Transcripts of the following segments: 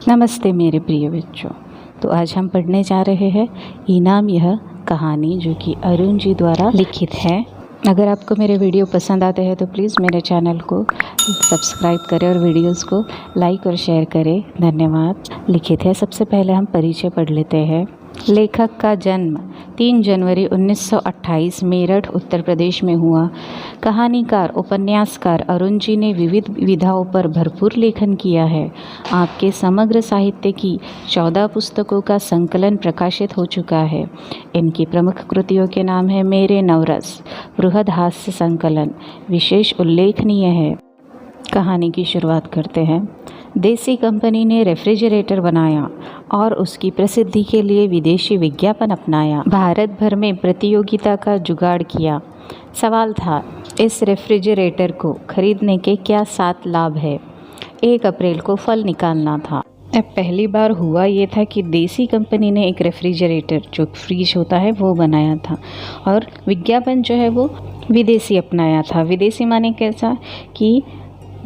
नमस्ते मेरे प्रिय बच्चों। तो आज हम पढ़ने जा रहे हैं इनाम यह कहानी, जो कि अरुण जी द्वारा लिखित है। अगर आपको मेरे वीडियो पसंद आते हैं तो प्लीज़ मेरे चैनल को सब्सक्राइब करें और वीडियोस को लाइक और शेयर करें। धन्यवाद। लिखित है। सबसे पहले हम परिचय पढ़ लेते हैं। लेखक का जन्म 3 जनवरी 1928 मेरठ उत्तर प्रदेश में हुआ। कहानीकार उपन्यासकार अरुण जी ने विविध विधाओं पर भरपूर लेखन किया है। आपके समग्र साहित्य की 14 पुस्तकों का संकलन प्रकाशित हो चुका है। इनकी प्रमुख कृतियों के नाम है मेरे नवरस, बृहद हास्य संकलन, विशेष उल्लेखनीय है। कहानी की शुरुआत करते हैं। देसी कंपनी ने रेफ्रिजरेटर बनाया और उसकी प्रसिद्धि के लिए विदेशी विज्ञापन अपनाया। भारत भर में प्रतियोगिता का जुगाड़ किया। सवाल था, इस रेफ्रिजरेटर को खरीदने के क्या 7 लाभ है। 1 अप्रैल को फल निकालना था। अब पहली बार हुआ ये था कि देसी कंपनी ने एक रेफ्रिजरेटर, जो फ्रीज होता है, वो बनाया था और विज्ञापन जो है वो विदेशी अपनाया था। विदेशी माने कैसा कि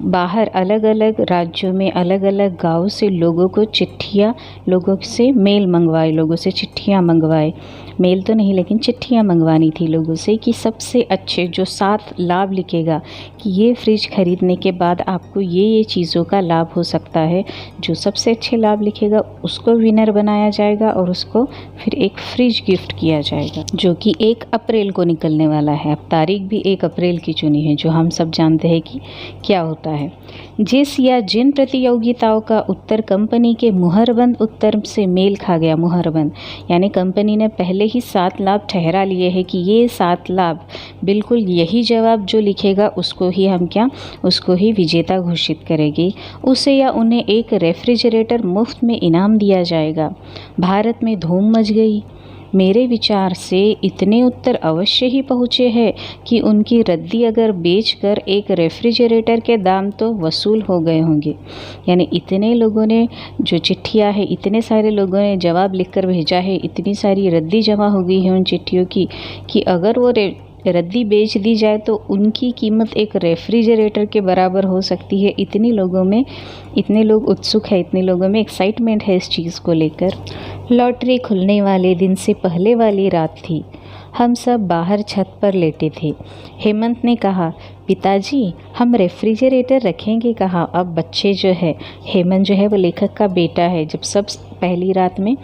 बाहर अलग अलग राज्यों में अलग अलग गाँव से लोगों से मेल मंगवाए, लोगों से चिट्ठियाँ मंगवाए। मेल तो नहीं, लेकिन चिट्ठियाँ मंगवानी थी लोगों से कि सबसे अच्छे जो 7 लाभ लिखेगा कि ये फ्रिज खरीदने के बाद आपको ये चीज़ों का लाभ हो सकता है। जो सबसे अच्छे लाभ लिखेगा उसको विनर बनाया जाएगा और उसको फिर एक फ्रिज गिफ्ट किया जाएगा, जो कि 1 अप्रैल को निकलने वाला है। अब तारीख भी 1 अप्रैल की चुनी है, जो हम सब जानते हैं कि क्या होता है। जिस या जिन प्रतियोगिताओं का उत्तर कंपनी के मुहरबंद उत्तर से मेल खा गया, मुहरबंद यानी कंपनी ने पहले ही 7 लाभ ठहरा लिए हैं कि ये 7 लाभ बिल्कुल यही जवाब जो लिखेगा उसको ही विजेता घोषित करेगी। उसे या उन्हें एक रेफ्रिजरेटर मुफ्त में इनाम दिया जाएगा। भारत में धूम मच गई। मेरे विचार से इतने उत्तर अवश्य ही पहुँचे हैं कि उनकी रद्दी अगर बेचकर एक रेफ्रिजरेटर के दाम तो वसूल हो गए होंगे। यानी इतने लोगों ने जो चिट्ठियाँ है, इतने सारे लोगों ने जवाब लिखकर भेजा है, इतनी सारी रद्दी जमा हो गई है उन चिट्ठियों की कि अगर वो रद्दी बेच दी जाए तो उनकी कीमत एक रेफ्रिजरेटर के बराबर हो सकती है। इतने लोग उत्सुक है, इतने लोगों में एक्साइटमेंट है इस चीज़ को लेकर। लॉटरी खुलने वाले दिन से पहले वाली रात थी। हम सब बाहर छत पर लेटे थे। हेमंत ने कहा, पिताजी हम रेफ्रिजरेटर रखेंगे कहाँ। अब बच्चे जो है, हेमंत जो है वो लेखक का बेटा है। जब सब पहली रात में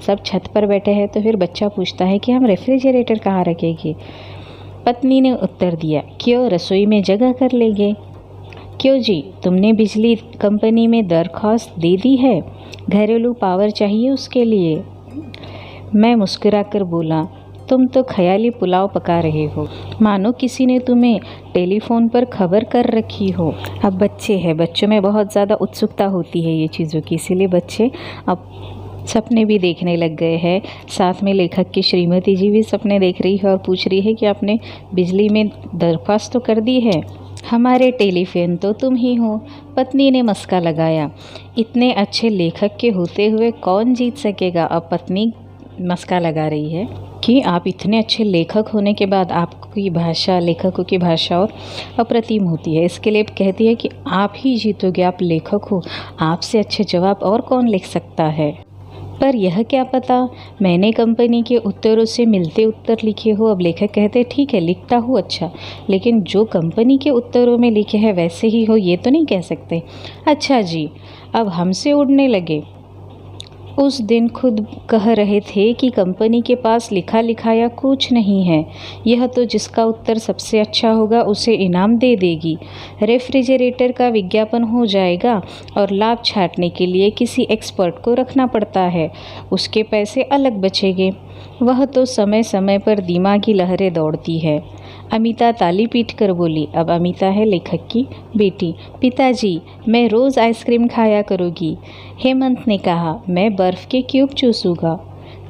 सब छत पर बैठे हैं तो फिर बच्चा पूछता है कि हम रेफ्रिजरेटर कहाँ रखेंगे। पत्नी ने उत्तर दिया, क्यों, रसोई में जगह कर लेंगे। क्यों जी, तुमने बिजली कंपनी में दरख्वास्त दे दी है, घरेलू पावर चाहिए उसके लिए। मैं मुस्कुराकर बोला, तुम तो ख्याली पुलाव पका रहे हो, मानो किसी ने तुम्हें टेलीफोन पर खबर कर रखी हो। अब बच्चे हैं, बच्चों में बहुत ज़्यादा उत्सुकता होती है ये चीज़ों की, इसीलिए बच्चे अब सपने भी देखने लग गए हैं। साथ में लेखक की श्रीमती जी भी सपने देख रही है और पूछ रही है कि आपने बिजली में दरख्वास्त तो कर दी है। हमारे टेलीफोन तो तुम ही हो। पत्नी ने मस्का लगाया, इतने अच्छे लेखक के होते हुए कौन जीत सकेगा। अब पत्नी मस्का लगा रही है कि आप इतने अच्छे लेखक होने के बाद आपकी भाषा, लेखकों की भाषा और अप्रतिम होती है। इसके लिए कहती है कि आप ही जीतोगे, आप लेखक हो, आपसे अच्छे जवाब और कौन लिख सकता है। पर यह क्या पता, मैंने कंपनी के उत्तरों से मिलते उत्तर लिखे हो। अब लेखक कहते ठीक है, लिखता हूँ, अच्छा, लेकिन जो कंपनी के उत्तरों में लिखे हैं वैसे ही हो ये तो नहीं कह सकते। अच्छा जी, अब हमसे उड़ने लगे। उस दिन खुद कह रहे थे कि कंपनी के पास लिखा लिखाया कुछ नहीं है, यह तो जिसका उत्तर सबसे अच्छा होगा उसे इनाम दे देगी। रेफ्रिजरेटर का विज्ञापन हो जाएगा और लाभ छांटने के लिए किसी एक्सपर्ट को रखना पड़ता है, उसके पैसे अलग बचेंगे। वह तो समय समय पर दिमागी लहरें दौड़ती है। अमिता ताली पीट कर बोली। अब अमिता है लेखक की बेटी। पिताजी मैं रोज़ आइसक्रीम खाया करूँगी। हेमंत ने कहा, मैं बर्फ़ के क्यूब चूसूँगा।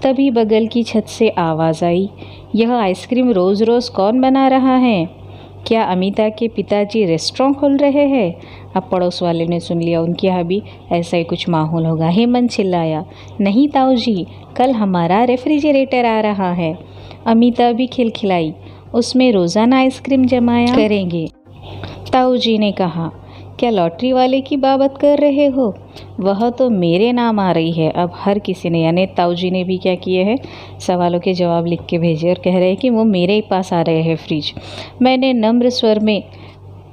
तभी बगल की छत से आवाज़ आई, यह आइसक्रीम रोज़ रोज़ कौन बना रहा है। क्या अमिता के पिताजी रेस्टोरेंट खोल रहे हैं। अब पड़ोस वाले ने सुन लिया, उनके यहाँ भी ऐसा ही कुछ माहौल होगा। हेमंत चिल्लाया, नहीं ताऊ जी, कल हमारा रेफ्रिजरेटर आ रहा है। अमिता भी खिलखिलाई, उसमें रोज़ाना आइसक्रीम जमाया करेंगे। ताऊ जी ने कहा, क्या लॉटरी वाले की बात कर रहे हो? वह तो मेरे नाम आ रही है। अब हर किसी ने, यानी ताऊ जी ने भी क्या किए हैं, सवालों के जवाब लिख के भेजे और कह रहे हैं कि वो मेरे ही पास आ रहे हैं फ्रिज। मैंने नम्र स्वर में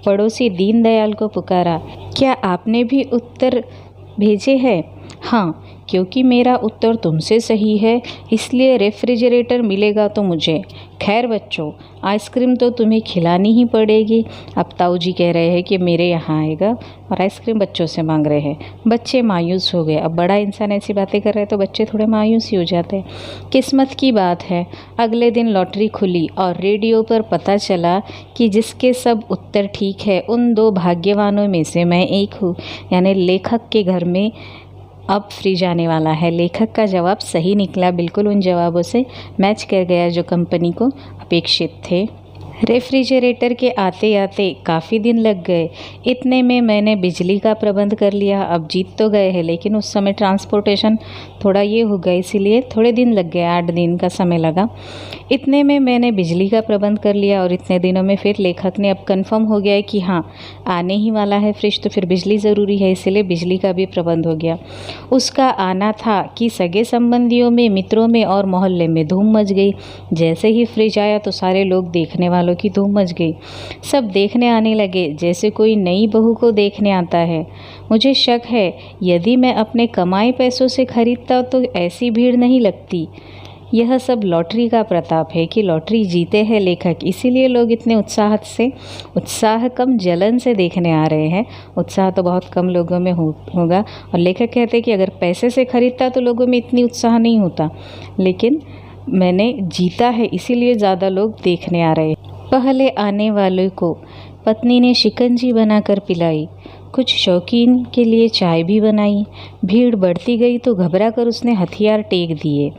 पड़ोसी दीनदयाल को पुकारा, क्या आपने भी उत्तर भेजे हैं? हाँ, क्योंकि मेरा उत्तर तुमसे सही है इसलिए रेफ्रिजरेटर मिलेगा तो मुझे। खैर बच्चों, आइसक्रीम तो तुम्हें खिलानी ही पड़ेगी। अब ताऊ जी कह रहे हैं कि मेरे यहाँ आएगा और आइसक्रीम बच्चों से मांग रहे हैं। बच्चे मायूस हो गए। अब बड़ा इंसान ऐसी बातें कर रहे हैं तो बच्चे थोड़े मायूस ही हो जाते हैं। किस्मत की बात है, अगले दिन लॉटरी खुली और रेडियो पर पता चला कि जिसके सब उत्तर ठीक है उन 2 भाग्यवानों में से मैं एक हूँ। यानी लेखक के घर में अब फ्रिज आने वाला है। लेखक का जवाब सही निकला, बिल्कुल उन जवाबों से मैच कर गया जो कंपनी को अपेक्षित थे। रेफ्रिजरेटर के आते आते काफ़ी दिन लग गए। इतने में मैंने बिजली का प्रबंध कर लिया। अब जीत तो गए हैं लेकिन उस समय ट्रांसपोर्टेशन थोड़ा ये हो गया, इसीलिए थोड़े दिन लग गए, 8 दिन का समय लगा। इतने में मैंने बिजली का प्रबंध कर लिया और इतने दिनों में फिर लेखक ने अब कंफर्म हो गया है कि हाँ आने ही वाला है फ्रिज, तो फिर बिजली ज़रूरी है, इसीलिए बिजली का भी प्रबंध हो गया। उसका आना था कि सगे संबंधियों में, मित्रों में और मोहल्ले में धूम मच गई। जैसे ही फ्रिज आया तो सारे लोग देखने वालों की धूम मच गई। सब देखने आने लगे जैसे कोई नई बहू को देखने आता है। मुझे शक है यदि मैं अपने कमाए पैसों से खरीदता तो ऐसी भीड़ नहीं लगती। यह सब लॉटरी का प्रताप है कि लॉटरी जीते हैं लेखक, इसीलिए लोग इतने उत्साह कम जलन से देखने आ रहे हैं। उत्साह तो बहुत कम लोगों में होगा। और लेखक कहते हैं कि अगर पैसे से खरीदता तो लोगों में इतनी उत्साह नहीं होता, लेकिन मैंने जीता है इसीलिए ज़्यादा लोग देखने आ रहे हैं। पहले आने वाले को पत्नी ने शिकंजी बनाकर पिलाई, कुछ शौकीन के लिए चाय भी बनाई। भीड़ बढ़ती गई तो घबराकर उसने हथियार टेक दिए।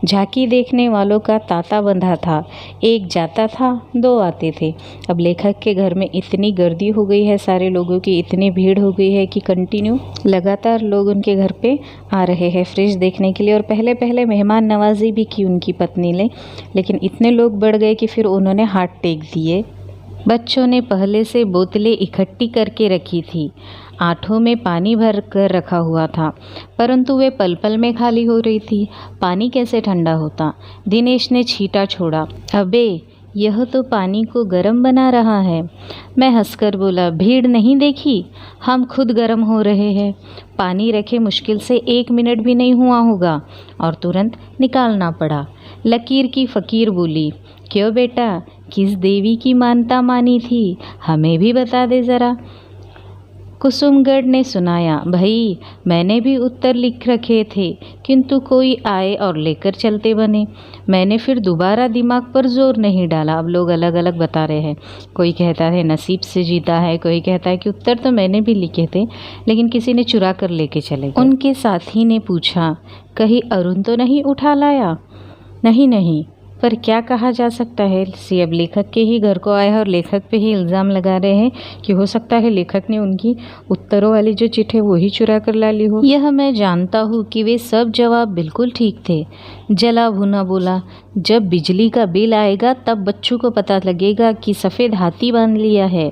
झांकी देखने वालों का तांता बंधा था, एक जाता था 2 आते थे। अब लेखक के घर में इतनी गर्दी हो गई है, सारे लोगों की इतनी भीड़ हो गई है कि कंटिन्यू लगातार लोग उनके घर पे आ रहे हैं फ्रिज देखने के लिए। और पहले पहले मेहमान नवाजी भी की उनकी पत्नी ने, लेकिन इतने लोग बढ़ गए कि फिर उन्होंने हाथ टेक दिए। बच्चों ने पहले से बोतलें इकट्ठी करके रखी थी, आठों में पानी भर कर रखा हुआ था, परंतु वे पल पल में खाली हो रही थी। पानी कैसे ठंडा होता? दिनेश ने छींटा छोड़ा, अबे यह तो पानी को गर्म बना रहा है। मैं हंसकर बोला, भीड़ नहीं देखी, हम खुद गर्म हो रहे हैं। पानी रखे मुश्किल से 1 मिनट भी नहीं हुआ होगा और तुरंत निकालना पड़ा। लकीर की फ़कीर बोली, क्यों बेटा, किस देवी की मानता मानी थी, हमें भी बता दे ज़रा। कुसुमगढ़ ने सुनाया, भाई मैंने भी उत्तर लिख रखे थे किंतु कोई आए और लेकर चलते बने। मैंने फिर दोबारा दिमाग पर जोर नहीं डाला। अब लोग अलग अलग बता रहे हैं, कोई कहता है नसीब से जीता है, कोई कहता है कि उत्तर तो मैंने भी लिखे थे लेकिन किसी ने चुरा कर लेके चले गए। उनके साथी ने पूछा, कहीं अरुण तो नहीं उठा लाया? नहीं, पर क्या कहा जा सकता है, अब लेखक के ही घर को आया है और लेखक पे ही इल्ज़ाम लगा रहे हैं कि हो सकता है लेखक ने उनकी उत्तरों वाली जो चिट है वो ही चुरा कर ला ली हो। यह मैं जानता हूँ कि वे सब जवाब बिल्कुल ठीक थे। जला भुना बोला, जब बिजली का बिल आएगा तब बच्चों को पता लगेगा कि सफ़ेद हाथी बांध लिया है।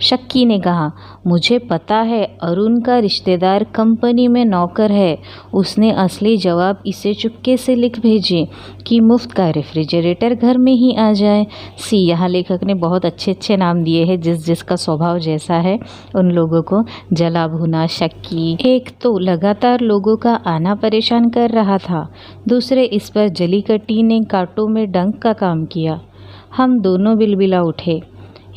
शक्की ने कहा, मुझे पता है अरुण का रिश्तेदार कंपनी में नौकर है, उसने असली जवाब इसे चुपके से लिख भेजे कि मुफ्त का रेफ्रिजरेटर घर में ही आ जाए। यहाँ लेखक ने बहुत अच्छे नाम दिए हैं, जिसका स्वभाव जैसा है उन लोगों को। जला भुना, शक्की। एक तो लगातार लोगों का आना परेशान कर रहा था, दूसरे इस पर जलीकट्टी ने कांटों में डंक का काम किया। हम दोनों बिलबिला उठे।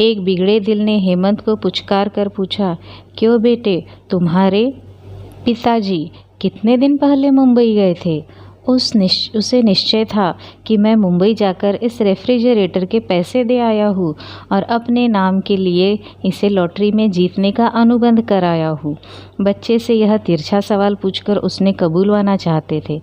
एक बिगड़े दिल ने हेमंत को पुचकार कर पूछा, क्यों बेटे, तुम्हारे पिताजी कितने दिन पहले मुंबई गए थे? उसे निश्चय था कि मैं मुंबई जाकर इस रेफ्रिजरेटर के पैसे दे आया हूँ और अपने नाम के लिए इसे लॉटरी में जीतने का अनुबंध कराया हूँ। बच्चे से यह तिरछा सवाल पूछकर उसने कबूलवाना चाहते थे।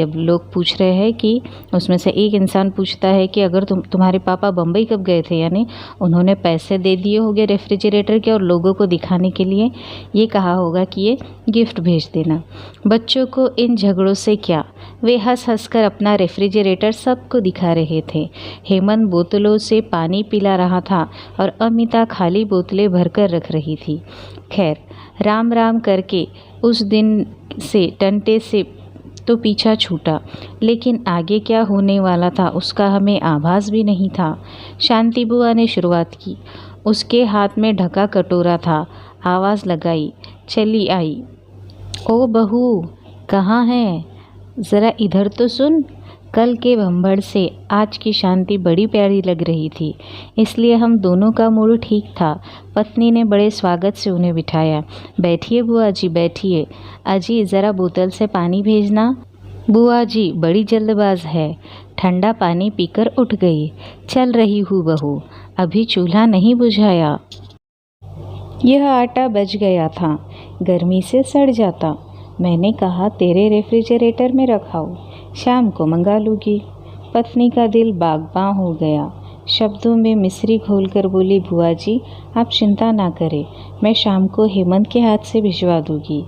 अब लोग पूछ रहे हैं कि उसमें से एक इंसान पूछता है कि अगर तुम्हारे पापा बम्बई कब गए थे, यानी उन्होंने पैसे दे दिए होंगे रेफ्रिजरेटर के और लोगों को दिखाने के लिए ये कहा होगा कि ये गिफ्ट भेज देना। बच्चों को इन झगड़ों से क्या, वे हंस हंसकर अपना रेफ्रिजरेटर सबको दिखा रहे थे। हेमंत बोतलों से पानी पिला रहा था और अमिता खाली बोतलें भरकर रख रही थी। खैर, राम राम करके उस दिन से टंटे से तो पीछा छूटा, लेकिन आगे क्या होने वाला था उसका हमें आभास भी नहीं था। शांति बुआ ने शुरुआत की। उसके हाथ में ढका कटोरा था। आवाज़ लगाई, चली आई। ओ बहू, कहाँ है? ज़रा इधर तो सुन। कल के भंभड़ से आज की शांति बड़ी प्यारी लग रही थी, इसलिए हम दोनों का मूड ठीक था। पत्नी ने बड़े स्वागत से उन्हें बिठाया। बैठिए बुआ जी, बैठिए। अजी, ज़रा बोतल से पानी भेजना। बुआ जी बड़ी जल्दबाज है। ठंडा पानी पीकर उठ गई। चल रही हूँ बहू, अभी चूल्हा नहीं बुझाया। यह आटा बच गया था, गर्मी से सड़ जाता। मैंने कहा तेरे रेफ्रिजरेटर में रखाओ, शाम को मंगा लूँगी। पत्नी का दिल बाग़बां हो गया। शब्दों में मिश्री घोलकर बोली, बुआ जी आप चिंता ना करें, मैं शाम को हेमंत के हाथ से भिजवा दूँगी।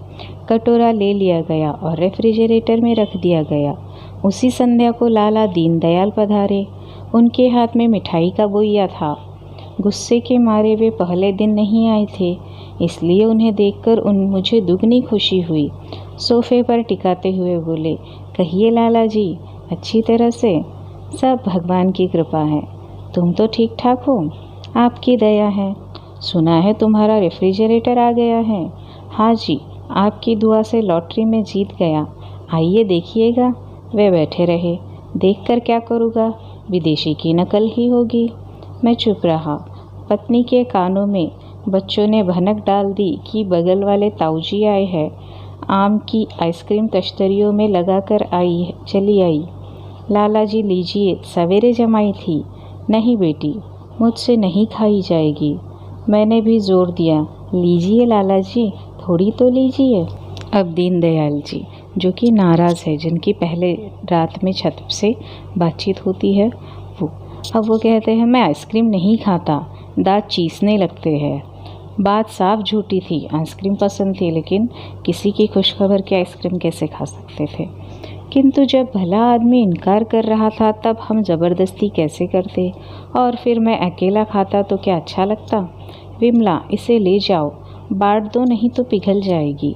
कटोरा ले लिया गया और रेफ्रिजरेटर में रख दिया गया। उसी संध्या को लाला दीनदयाल पधारे। उनके हाथ में मिठाई का बोइया था। गुस्से के मारे वे पहले दिन नहीं आए थे, इसलिए उन्हें देखकर मुझे दुगनी खुशी हुई। सोफे पर टिकाते हुए बोले, कहिए लाला जी, अच्छी तरह से? सब भगवान की कृपा है। तुम तो ठीक ठाक हो? आपकी दया है। सुना है तुम्हारा रेफ्रिजरेटर आ गया है? हाँ जी, आपकी दुआ से लॉटरी में जीत गया। आइए देखिएगा। वे बैठे रहे। देखकर क्या करूँगा, विदेशी की नकल ही होगी। मैं चुप रहा। पत्नी के कानों में बच्चों ने भनक डाल दी कि बगल वाले ताऊजी आए हैं। आम की आइसक्रीम तश्तरियों में लगाकर चली आई। लाला जी लीजिए, सवेरे जमाई थी। नहीं बेटी, मुझसे नहीं खाई जाएगी। मैंने भी जोर दिया, लीजिए लाला जी, थोड़ी तो लीजिए। अब दीनदयाल जी, जो कि नाराज़ है, जिनकी पहले रात में छत से बातचीत होती है, वो कहते हैं मैं आइसक्रीम नहीं खाता, दांत चीसने लगते हैं। बात साफ झूठी थी। आइसक्रीम पसंद थी, लेकिन किसी की खुशखबर की आइसक्रीम कैसे खा सकते थे। किंतु जब भला आदमी इनकार कर रहा था, तब हम ज़बरदस्ती कैसे करते। और फिर मैं अकेला खाता तो क्या अच्छा लगता। विमला, इसे ले जाओ, बांट दो, नहीं तो पिघल जाएगी।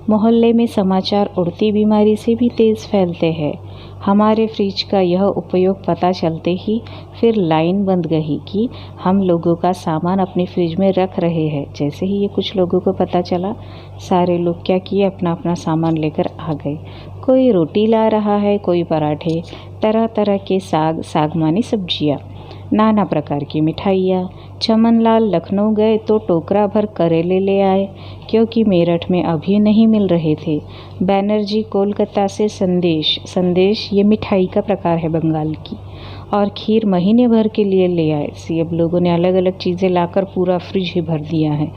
मोहल्ले में समाचार उड़ती बीमारी से भी तेज़ फैलते हैं। हमारे फ्रिज का यह उपयोग पता चलते ही फिर लाइन बंध गई कि हम लोगों का सामान अपने फ्रिज में रख रहे हैं। जैसे ही ये कुछ लोगों को पता चला, सारे लोग क्या किए, अपना अपना सामान लेकर आ गए। कोई रोटी ला रहा है, कोई पराठे, तरह तरह के सागमानी सब्जियाँ, नाना प्रकार की मिठाइयाँ। चमनलाल लखनऊ गए तो टोकरा भर करेले ले आए, क्योंकि मेरठ में अभी नहीं मिल रहे थे। बैनर्जी कोलकाता से संदेश ये मिठाई का प्रकार है बंगाल की, और खीर महीने भर के लिए ले आए। अब लोगों ने अलग अलग चीज़ें लाकर पूरा फ्रिज ही भर दिया है,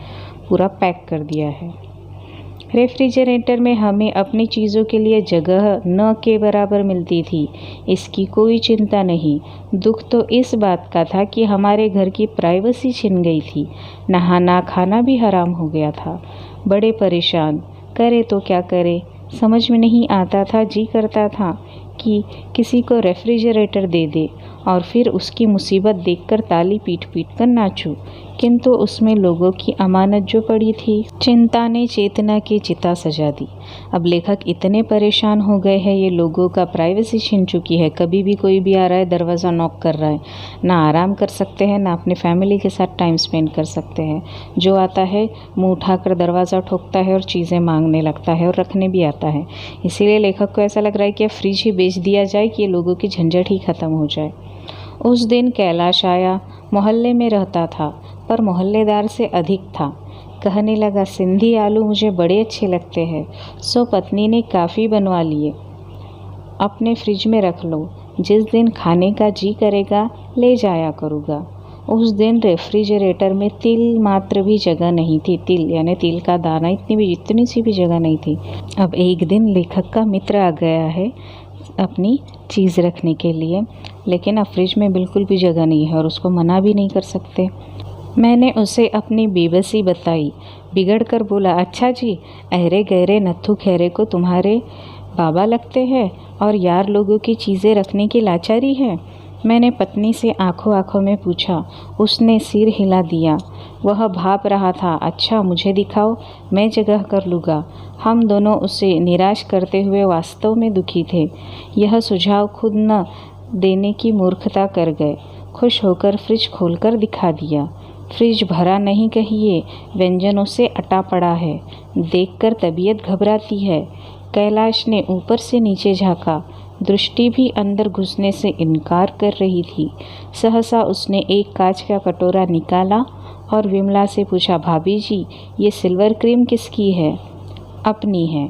पूरा पैक कर दिया है। रेफ्रिजरेटर में हमें अपनी चीज़ों के लिए जगह न के बराबर मिलती थी, इसकी कोई चिंता नहीं। दुख तो इस बात का था कि हमारे घर की प्राइवेसी छिन गई थी। नहाना खाना भी हराम हो गया था। बड़े परेशान, करे तो क्या करे, समझ में नहीं आता था। जी करता था कि किसी को रेफ्रिजरेटर दे दे और फिर उसकी मुसीबत देखकर ताली पीट पीट कर नाचूं, किंतु उसमें लोगों की अमानत जो पड़ी थी, चिंता ने चेतना की चिता सजा दी। अब लेखक इतने परेशान हो गए हैं, ये लोगों का प्राइवेसी छीन चुकी है। कभी भी कोई भी आ रहा है, दरवाज़ा नॉक कर रहा है, ना आराम कर सकते हैं, ना अपने फैमिली के साथ टाइम स्पेंड कर सकते हैं। जो आता है मुँह उठाकर दरवाज़ा ठोकता है और चीज़ें मांगने लगता है और रखने भी आता है। इसीलिए लेखक को ऐसा लग रहा है कि अब फ्रिज ही बेच दिया जाए कि ये लोगों की झंझट ही ख़त्म हो जाए। उस दिन कैलाश आया। मोहल्ले में रहता था, पर मोहल्लेदार से अधिक था। कहने लगा, सिंधी आलू मुझे बड़े अच्छे लगते हैं। सो पत्नी ने काफ़ी बनवा लिए, अपने फ्रिज में रख लो, जिस दिन खाने का जी करेगा ले जाया करूँगा। उस दिन रेफ्रिजरेटर में तिल मात्र भी जगह नहीं थी। तिल यानी तिल का दाना, इतनी सी भी जगह नहीं थी। अब एक दिन लेखक का मित्र आ गया है अपनी चीज़ रखने के लिए, लेकिन अब फ्रिज में बिल्कुल भी जगह नहीं है और उसको मना भी नहीं कर सकते। मैंने उसे अपनी बेबसी बताई। बिगड़ कर बोला, अच्छा जी, अहरे गहरे नत्थू खैरे को तुम्हारे बाबा लगते हैं और यार लोगों की चीज़ें रखने की लाचारी है। मैंने पत्नी से आंखों आंखों में पूछा। उसने सिर हिला दिया। वह भाप रहा था। अच्छा, मुझे दिखाओ, मैं जगह कर लूँगा। हम दोनों उसे निराश करते हुए वास्तव में दुखी थे। यह सुझाव खुद न देने की मूर्खता कर गए। खुश होकर फ्रिज खोलकर दिखा दिया। फ्रिज भरा नहीं कहिए, व्यंजनों से अटा पड़ा है। देखकर तबीयत घबराती है। कैलाश ने ऊपर से नीचे झाँका। दृष्टि भी अंदर घुसने से इनकार कर रही थी। सहसा उसने एक कांच का कटोरा निकाला और विमला से पूछा, भाभी जी, ये सिल्वर क्रीम किसकी है? अपनी है।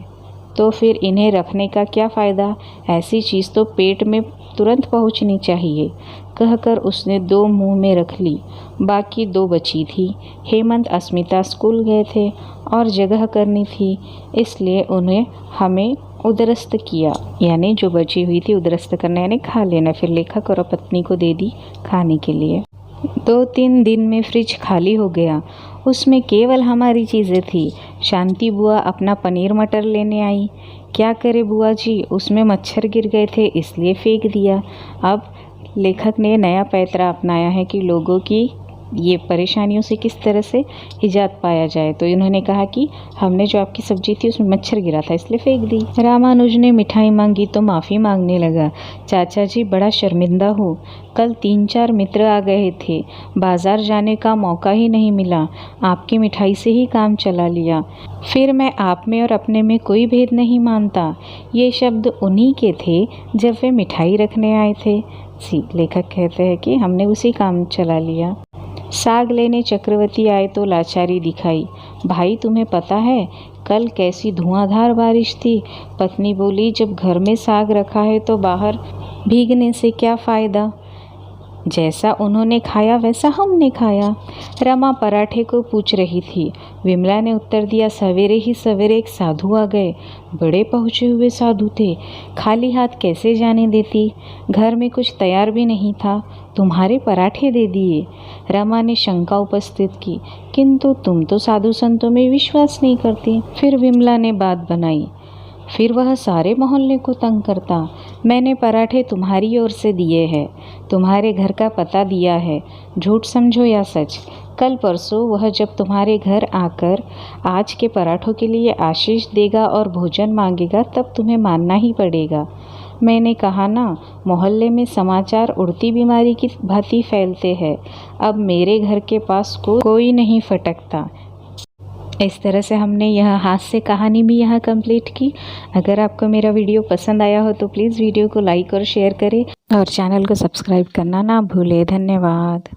तो फिर इन्हें रखने का क्या फ़ायदा? ऐसी चीज़ तो पेट में तुरंत पहुंचनी चाहिए। कहकर उसने 2 मुंह में रख ली। बाकी 2 बची थी। हेमंत अस्मिता स्कूल गए थे और जगह करनी थी, इसलिए उन्हें हमें उदरस्त किया, यानी जो बची हुई थी उदरस्त करना यानी खा लेना। फिर लेखक और पत्नी को दे दी खाने के लिए। 2-3 दिन में फ्रिज खाली हो गया। उसमें केवल हमारी चीज़ें थी। शांति बुआ अपना पनीर मटर लेने आई। क्या करे बुआ जी, उसमें मच्छर गिर गए थे इसलिए फेंक दिया। अब लेखक ने नया पैतरा अपनाया है कि लोगों की ये परेशानियों से किस तरह से इजाद पाया जाए। तो इन्होंने कहा कि हमने जो आपकी सब्जी थी उसमें मच्छर गिरा था इसलिए फेंक दी। रामानुज ने मिठाई मांगी तो माफ़ी मांगने लगा। चाचा जी, बड़ा शर्मिंदा हूँ। कल 3-4 मित्र आ गए थे। बाजार जाने का मौका ही नहीं मिला। आपकी मिठाई से ही काम चला लिया। फिर मैं आप में और अपने में कोई भेद नहीं मानता। ये शब्द उन्हीं के थे जब वे मिठाई रखने आए थे। लेखक कहते हैं कि हमने उसी काम चला लिया। साग लेने चक्रवर्ती आए तो लाचारी दिखाई। भाई, तुम्हें पता है कल कैसी धुआंधार बारिश थी? पत्नी बोली, जब घर में साग रखा है तो बाहर भीगने से क्या फ़ायदा? जैसा उन्होंने खाया वैसा हमने खाया। रमा पराठे को पूछ रही थी। विमला ने उत्तर दिया, सवेरे ही सवेरे एक साधु आ गए। बड़े पहुँचे हुए साधु थे। खाली हाथ कैसे जाने देती? घर में कुछ तैयार भी नहीं था, तुम्हारे पराठे दे दिए। रमा ने शंका उपस्थित की, किंतु तुम तो साधु संतों में विश्वास नहीं करती। फिर विमला ने बात बनाई, फिर वह सारे मोहल्ले को तंग करता। मैंने पराठे तुम्हारी ओर से दिए हैं, तुम्हारे घर का पता दिया है, झूठ समझो या सच। कल परसों वह जब तुम्हारे घर आकर आज के पराठों के लिए आशीष देगा और भोजन मांगेगा तब तुम्हें मानना ही पड़ेगा। मैंने कहा ना, मोहल्ले में समाचार उड़ती बीमारी की भांति फैलते हैं। अब मेरे घर के पास कोई नहीं फटकता। इस तरह से हमने यह हास्य कहानी भी यहाँ कंप्लीट की। अगर आपको मेरा वीडियो पसंद आया हो तो प्लीज़ वीडियो को लाइक और शेयर करें और चैनल को सब्सक्राइब करना ना भूलें। धन्यवाद।